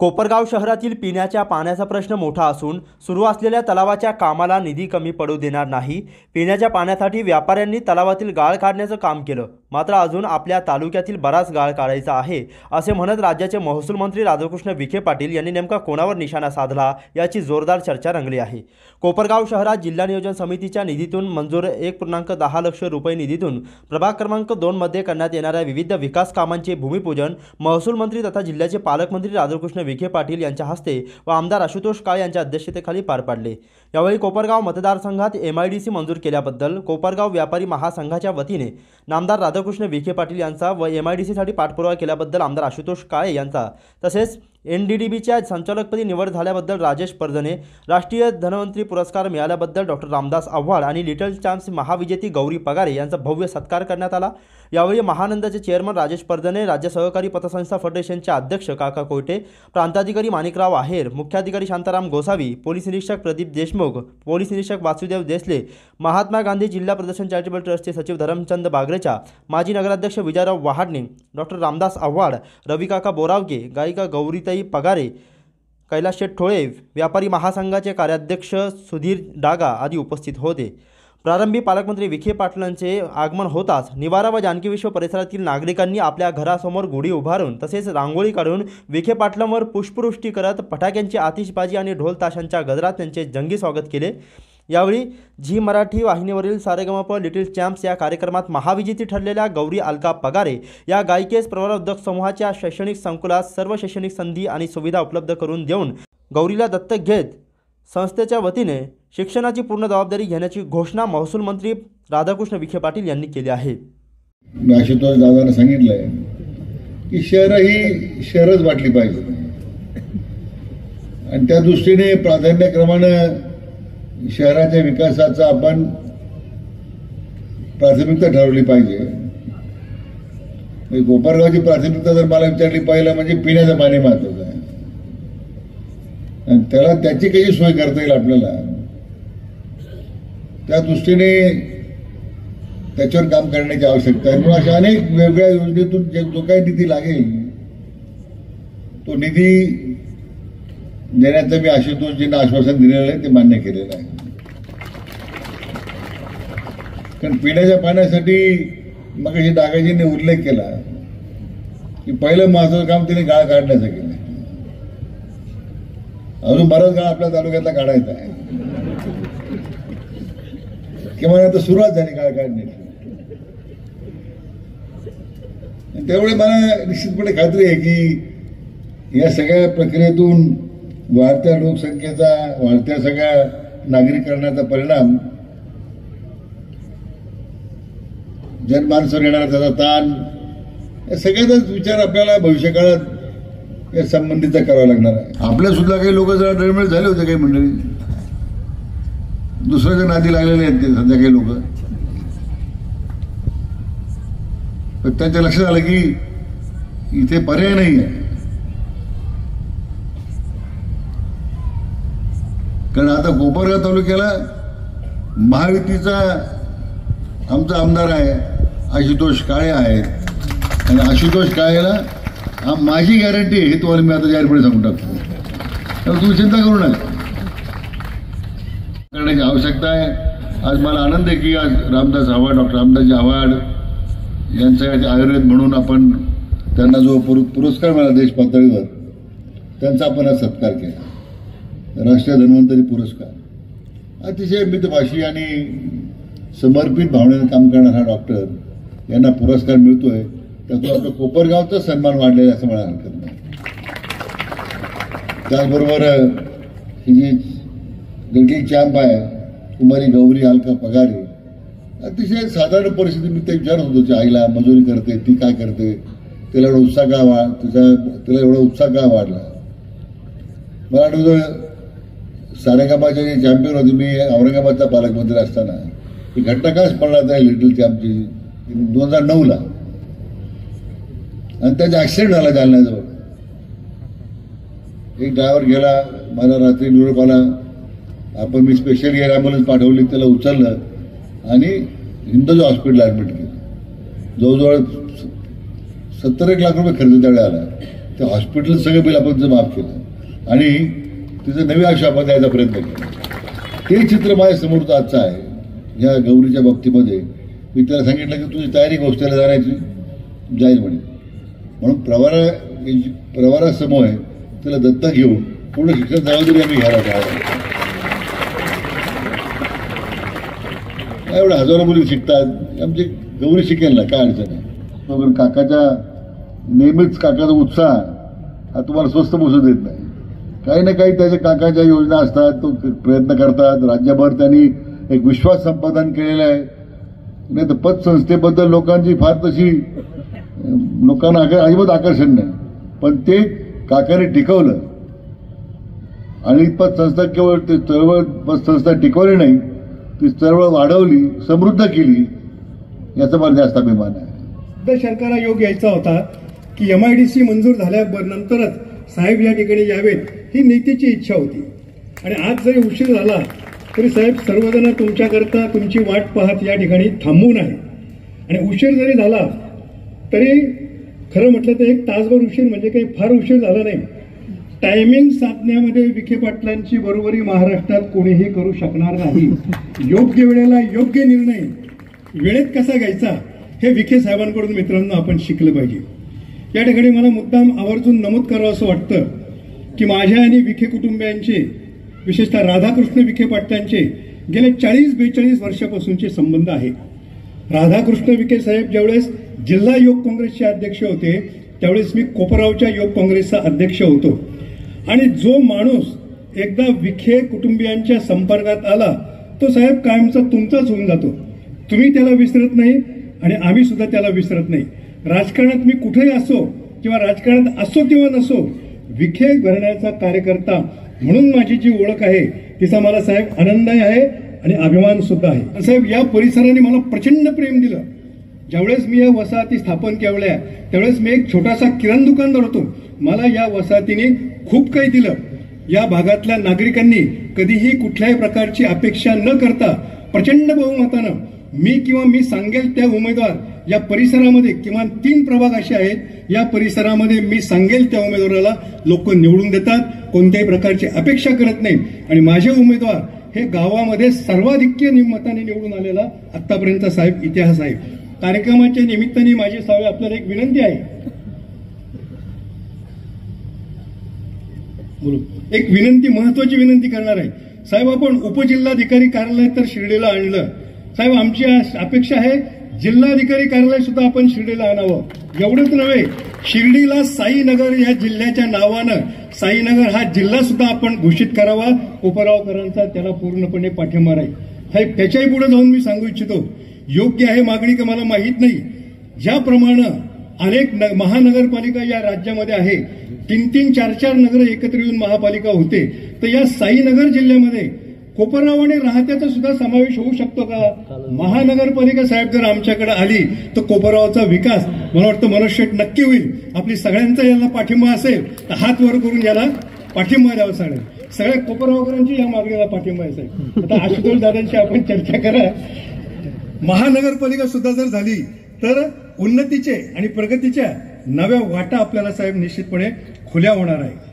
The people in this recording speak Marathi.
कोपरगाव शहरातील पिण्याच्या पाण्याचा प्रश्न मोठा असून सुरू असलेल्या तलावाच्या कामाला निधी कमी पडू देणार नाही। पिण्याच्या पाण्यासाठी व्यापाऱ्यांनी तलावातील गाळ काढण्याचं काम केलं, मात्र अजून आपल्या तालुक्यातील बराच गाळ काढायचा आहे असे म्हणत राज्याचे महसूल मंत्री राधाकृष्ण विखे पाटील यांनी नेमका कोणावर निशाणा साधला याची जोरदार चर्चा रंगली आहे। कोपरगाव शहरात जिल्हा नियोजन समितीच्या निधीतून मंजूर 1.10 लाख रुपये निधीतून प्रभाग क्रमांक 2 मध्ये करण्यात येणाऱ्या विविध विकास कामांचे भूमिपूजन महसूल मंत्री तथा जिल्ह्याचे पालकमंत्री राधाकृष्ण विखे पाटील यांच्या हस्ते व आमदार आशुतोष काळे यांच्या अध्यक्षतेखाली पार पडले। यावेळी कोपरगाव मतदारसंघात MIDC मंजूर केल्याबद्दल कोपरगाव व्यापारी महासंघाच्या वतीने नामदार राधाकृष्ण विखे पाटील यांचा व MIDC साठी पाठपुरावा केल्याबद्दल आमदार आशुतोष काळे यांचा तसेच NDDBच्या संचालकपदी निवड झाल्याबद्दल राजेश परजने, राष्ट्रीय धनवंतरी पुरस्कार मिळाल्याबद्दल डॉक्टर रामदास आव्हाड आणि लिटल चॅम्प्स महाविजेती गौरी पगारे यांचा भव्य सत्कार करण्यात आला। यावेळी महानंदाचे चेअरमन राजेश परजने, राज्य सहकारी पतसंस्था फेडरेशनचे अध्यक्ष काका कोयटे, प्रांताधिकारी माणिकराव आहेर, मुख्याधिकारी शांताराम गोसावी, पोलीस निरीक्षक प्रदीप देशमुख, पोलीस निरीक्षक वासुदेव देसले, महात्मा गांधी जिल्हा प्रदर्शन चॅरिटेबल ट्रस्टचे सचिव धरमचंद बागरेचा, माजी नगराध्यक्ष विजयराव वहाडणे, डॉक्टर रामदास आव्हाड, रविकाका बोरावके, गायिका गौरीताई पगारे, कैलास शेठ ठोळे, व्यापारी महासंघाचे कार्याध्यक्ष सुधीर डागा आदी उपस्थित होते। प्रारंभी पालकमंत्री विखे पाटलांचे आगमन होताच निवारा व जानकी विश्व परिसरातील नागरिकांनी आपल्या घरासमोर गुढी उभारून तसेच रांगोळी काढून विखे पाटलांवर पुष्पवृष्टी करत फटाक्यांची आतिषबाजी आणि ढोल ताशांच्या गजरात त्यांचे जंगी स्वागत केले। यावेळी झी मराठी वाहिनीवरील सारेगमप लिटिल चॅम्प्स या कार्यक्रमात महाविजेती ठरलेल्या गौरी अलका पगारे या गायिकेस प्रवरा उद्योग समूहाच्या शैक्षणिक संकुलात सर्व शैक्षणिक संधी आणि सुविधा उपलब्ध करून देऊन गौरीला दत्तक घेत संस्थेच्या वतीने शिक्षणाची पूर्ण जबाबदारी घेण्याची घोषणा महसूल मंत्री राधाकृष्ण विखे पाटील यांनी केली आहे। आशुतोष दादांनी सांगितलंय की शहर ही शहरच वाटली पाहिजे आणि त्या दृष्टीने प्राधान्यक्रमाने शहराच्या विकासाचा आपण प्राथमिकता ठरवली पाहिजे। कोपरगावची प्राथमिकता जर मला विचारली पहिलं म्हणजे पिण्याचं पाणी महत्वाचं आहे आणि त्याला त्याची कशी सोय करता येईल आपल्याला त्या दृष्टीने त्याच्यावर काम करण्याची आवश्यकता आहे। म्हणून अशा अनेक वेगवेगळ्या योजनेतून जो काही निधी लागेल तो निधी देण्याचं मी आशुतोषजींना आश्वासन दिलेलं आहे, ते मान्य केलेलं आहे। कारण पिण्याच्या पाण्यासाठी मग डागाजींनी उल्लेख केला की पहिलं महत्वाचं काम त्यांनी गाळ काढण्याचं केलं, अजून बराच गाळ आपल्या तालुक्यातला काढायचा आहे किंवा आता सुरुवात झाली गाळ काढण्याची। त्यामुळे मला निश्चितपणे खात्री आहे की या सगळ्या प्रक्रियेतून वाढत्या लोकसंख्येचा, वाढत्या सगळ्या नागरिकरणाचा परिणाम, जनमानसावर येणारा त्याचा ताण, या सगळ्याचाच विचार आपल्याला भविष्यकाळात या संबंधीचा करावा लागणार आहे। आपल्या सुद्धा काही लोक जरा डळमळ झाले होते, काही मंडळी दुसऱ्याच्या नादी लागलेले आहेत ते सध्या काही लोक, पण त्यांच्या लक्षात आलं की इथे पर्याय नाही आहे। कारण आता कोपरगाव तालुक्याला महायुतीचा आमचा आमदार आहे आशुतोष काळे आहेत आणि आशुतोष काळेला माझी गॅरंटी आहे, हे तुम्हाला मी आता जाहीरपणे सांगून टाकतो, तर तुम्ही चिंता करू नका, करण्याची आवश्यकता आहे। आज मला आनंद आहे की आज रामदास आव्हाड, डॉक्टर रामदासजी आव्हाड यांचा आयुर्वेद म्हणून आपण त्यांना जो पुरस्कार मिळाला देश पातळीवर त्यांचा आपण आज सत्कार केला, राष्ट्रीय धन्वंतरी पुरस्कार। अतिशय मितभाषी आणि समर्पित भावनेने काम करणारा हा डॉक्टर यांना पुरस्कार मिळतोय, त्यातून आपल्या कोपरगावचा सन्मान वाढलेला असं मला हरकत नाही। त्याचबरोबर ही जी लिटिल चॅम्प आहे कुमारी गौरी अलका पगारे, अतिशय साधारण परिस्थिती मी ते विचारत होतो, की आईला मजुरी करते, ती काय करते, तिला एवढा उत्साह का तिला एवढा उत्साह का वाढला। मला आठवतं सारेगामाचे जे चॅम्पियन होते, मी औरंगाबादचा पालकमंत्री असताना ही घटना का स्मरणात आहे लिटिल चॅम्पची 2009ला, आणि त्याचा ऍक्सिडेंट झाला जालन्याजवळ। एक ड्रायव्हर गेला, मला रात्री निरोप आला, आपण मी स्पेशल एअर ॲम्ब्युलन्स पाठवली, त्याला उचललं आणि हिंदोजा हॉस्पिटल ऍडमिट केलं। जवळजवळ 70 लाख रुपये खर्च त्यावेळी आला। ते हॉस्पिटल सगळं बिल आपण जर माफ केलं आणि तिचं नवी आयुष्य आपण द्यायचा प्रयत्न केला. ते चित्र माझ्या समोरचं आजचं आहे. या गौरीच्या बाबतीमध्ये मी त्याला सांगितलं की तुझी तयारी हॉस्टेलला जाण्याची जाईल म्हणून प्रवारा समूह आहे त्याला दत्तक घेऊन पूर्ण शिक्षण जबाबदारी आम्ही घ्यायला पाहिजे. एवढ्या हजारो मुली शिकतात, आमची गौरी शिकेल ना, काय अडचण आहे. काकाच्या नेहमीच काकाचा उत्साह हा तुम्हाला स्वस्त बसू देत नाही. काही ना काही त्याच्या काकाच्या योजना असतात, तो प्रयत्न करतात. राज्यभर त्यांनी एक विश्वास संपादन केलेला आहे. नाही तर पतसंस्थेबद्दल लोकांची फार तशी लोकांना अजिबात आकर्षण नाही, पण ते काकाने टिकवलं आणि पतसंस्था केवळ ते चळवळ पतसंस्था टिकवली नाही, ती चळवळ वाढवली, समृद्ध केली, याचा मला जास्त अभिमान आहे. सरकारला योग यायचा होता की MIDC मंजूर झाल्यानंतरच साहेब या ठिकाणी यावेत, ही नेत्याची इच्छा होती. आणि आज जरी उशीर झाला तरी साहेब सर्वजण तुमच्याकरता तुमची वाट पाहत या ठिकाणी थांबून आहे. आणि उशीर जरी झाला तरी खरं म्हटलं तर 1 तासभर उशीर म्हणजे काही फार उशीर झाला नाही. टायमिंग साधण्यामध्ये विखे पाटलांची बरोबरी महाराष्ट्रात कोणीही करू शकणार नाही. योग्य वेळेला योग्य निर्णय वेळेत कसा घ्यायचा हे विखे साहेबांकडून मित्रांनो आपण शिकलं पाहिजे. या ठिकाणी मला मुद्दाम आवर्जून नमूद करावं असं वाटतं की माझ्या आणि विखे कुटुंबियांचे, विशेषतः राधाकृष्ण विखे पाटलांचे गेले 40-42 वर्षापासूनचे संबंध आहे. राधाकृष्ण विखे साहेब ज्यावेळेस जिल्हा योग काँग्रेसचे अध्यक्ष होते त्यावेळेस मी कोपरावच्या योग काँग्रेसचा अध्यक्ष होतो. आणि जो माणूस एकदा विखे कुटुंबियांच्या संपर्कात आला तो साहेब कायमचा तुमचाच होऊन जातो. तुम्ही त्याला विसरत नाही आणि आम्ही सुद्धा त्याला विसरत नाही. राजकारणात मी कुठेही असो किंवा राजकारणात असो किंवा नसो, विखे घराण्याचा कार्यकर्ता म्हणून माझी जी ओळख आहे तिचा मला साहेब आनंदही आहे आणि अभिमान सुद्धा आहे. साहेब या परिसराने मला प्रचंड प्रेम दिलं. ज्यावेळेस मी या वसाहती स्थापन केल्या त्यावेळेस मी एक छोटासा किराणा दुकानदार होतो. मला या वसाहतीने खूप काही दिलं. या भागातल्या नागरिकांनी कधीही कुठल्याही प्रकारची अपेक्षा न करता प्रचंड बहुमतानं मी सांगेल त्या उमेदवार, या परिसरामध्ये किमान 3 प्रभाग असे आहेत, या परिसरामध्ये मी सांगेल त्या उमेदवाराला लोक निवडून देतात, कोणत्याही प्रकारची अपेक्षा करत नाही. आणि माझे उमेदवार हे गावामध्ये सर्वाधिक्य मताने निवडून आलेला आतापर्यंतचा साहेब इतिहास आहे. कार्यक्रमाच्या निमित्ताने माझी साहेब आपल्याला एक विनंती आहे, एक विनंती, महत्वाची विनंती करणार आहे. साहेब आपण उपजिल्हाधिकारी कार्यालय तर शिर्डीला आणलं. साहेब आमची अपेक्षा आहे जिल्हाधिकारी कार्यालय सुद्धा आपण शिर्डीला आणावं. एवढंच नव्हे, शिर्डीला साईनगर या जिल्ह्याच्या नावानं साईनगर हा जिल्हा सुद्धा आपण घोषित करावा. कोपरावकरांचा त्याला पूर्णपणे पाठिंबा राहील. साहेब त्याच्याही पुढे जाऊन मी सांगू इच्छितो, योग्य आहे मागणी का मला माहीत नाही, ज्याप्रमाणे अनेक महानगरपालिका या राज्यामध्ये आहे, 3-3, 4-4 नगर एकत्र येऊन महापालिका होते, तर या साईनगर जिल्ह्यामध्ये कोपरगाव आणि राहत्याचा सुद्धा समावेश होऊ शकतो का? महानगरपालिका साहेब जर आमच्याकडे आली तर कोपरगावचा विकास मला वाटतं मनोशेट नक्की होईल. आपली सगळ्यांचा याला पाठिंबा असेल तर हात वर करून याला पाठिंबा द्यावा. सगळ्या कोपरगावकरांची या मागणीला पाठिंबा असेल. आता आशुतोष दादांशी आपण चर्चा करा. महानगरपालिका सुद्धा जर झाली तर उन्नतीचे आणि प्रगतीच्या नव्या वाटा आपल्याला साहेब निश्चितपणे खुल्या होणार आहे.